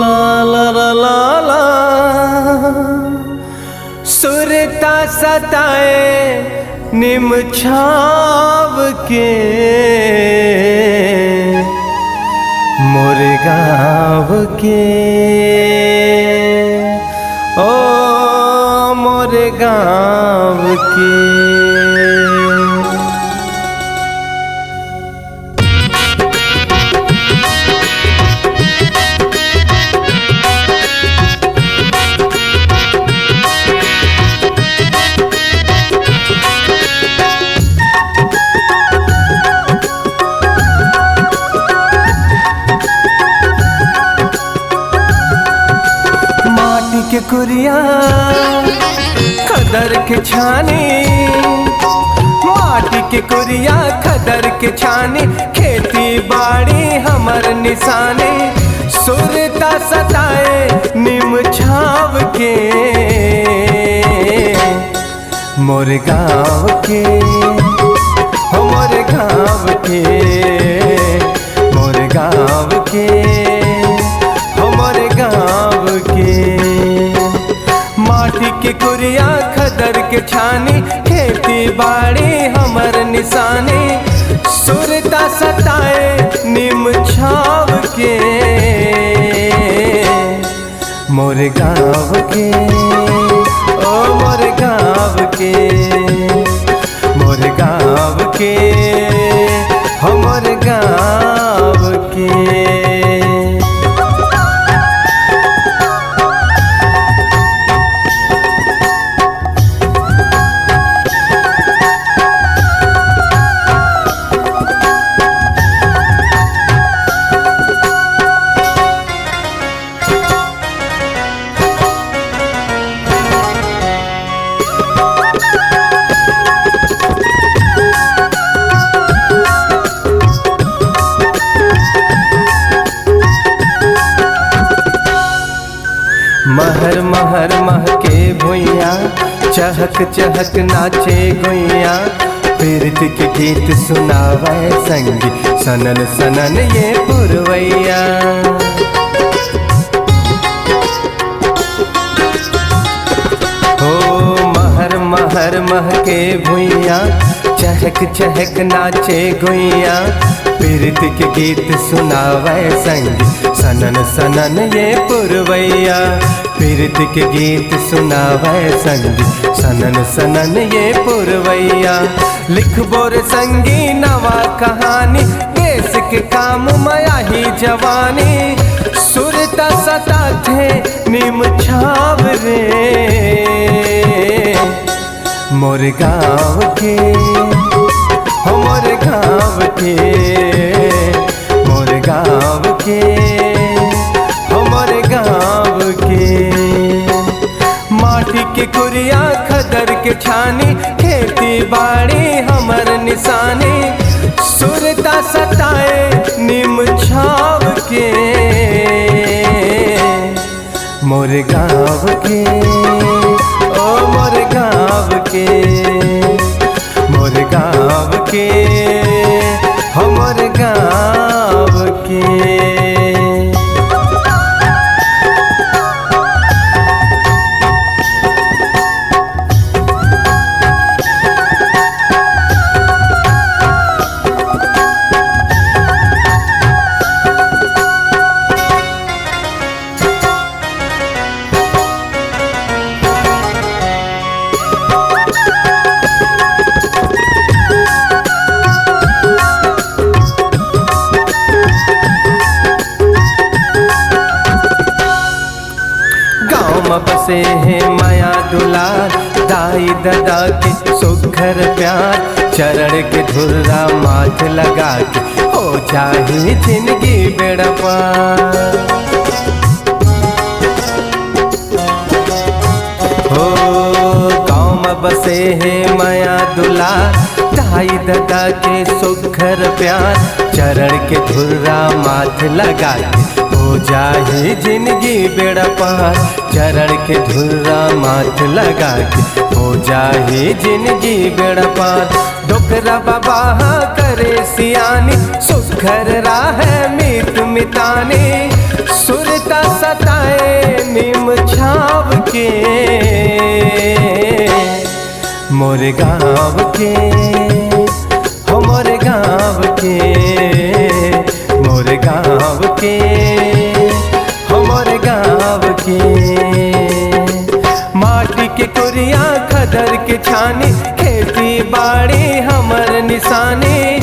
ला ला ला ला ला सुरता सताए निम छाव के मोर गाँव के ओ मोर गाँव के। के कुरिया खदर के छानी, माटी के कुरिया खदर के छानी, खेती बाड़ी हमर निशानी, सुरता सताए निम छाव के मोर गाँव के, हो मोर गाँव के, मोर गाँव के, हो मोर गाँव के। माटी के कुरिया खदर के छानी, खेती बाड़ी हमर निशानी, सुरता सताए निम छाव के मोर गाँव के, ओ मोर गाँव के, मोर गाँव के, हो मोर गाँव के। महर महर महके भुइया, चहक चहक नाचे गुइया, पीरत के गीत सुनावे संगी, सनन सनन ये पुरवैया। हो महर महर महके भुइया, चहक चहक नाचे गुइया, पीरत के गीत सुनावे संगी, सनन सनन ये पुरवैया। पीरत के गीत सुनावे संगी, सनन सनन ये पुरवैया। लिख बोर संगी नवा कहानी, देश के काम माया ही जवानी, सुरता सता थे निम छाव रे मोर गाँव के, हो मोर गाँव के, मोर गाँव के, हो मोर गाँव के। माटी के कुरिया खदर के छानी, खेती बाड़ी हमर निशानी, सुरता सताए निम छाव के मोर गाँव के, ओ मोर गाँव के, मोर गाँव के, हो मोर गाँव के। बसे हैं माया दुलार, दाई दादा के सुघर प्यार, चरण के धुर्रा माथ लगा के हो जाए जिंदगी बेड़ा पार। हो गाँव में बसे हैं माया दुलार, दाई दादा के सुघर प्यार, चरण के धुर्रा माथ लगा के हो जाए जिंदगी बेड़ा पार। चरण के धुर्रा माथ लगा के हो जाए जिंदगी बेड़ा पार। छोकरा बाबा करे सियानी, सुघर राह मीत मितानी, सुरता सताए नीम छाव के, मोरे गाँव के, हो मोरे गाँव के, मोरे गाँव के, हो मोरे गाँव के। माटी के कुरिया खदर के छानी, खेती बाड़ी हमर निशानी,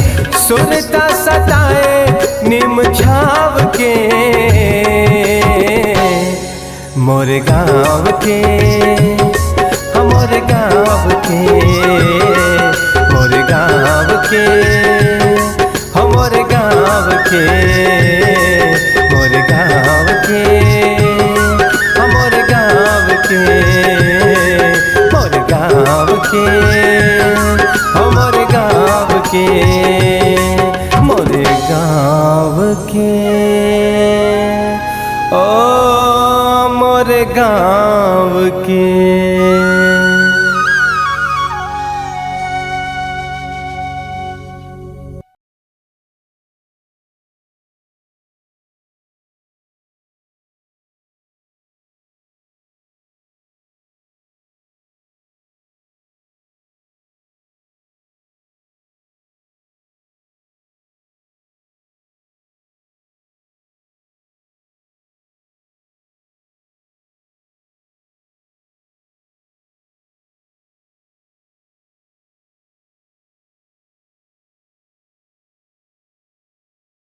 सुरता सताए निम छाव के, मोरे गाँव के, हमरे गाँव के, मोरे गाँव के, हमरे गाँव के, मोरे गाँव के, हमरे गाँव के, मोरे गाँव के, हमरे गाँव के, मोरे गाँव के, ओ मोरे गाँव के।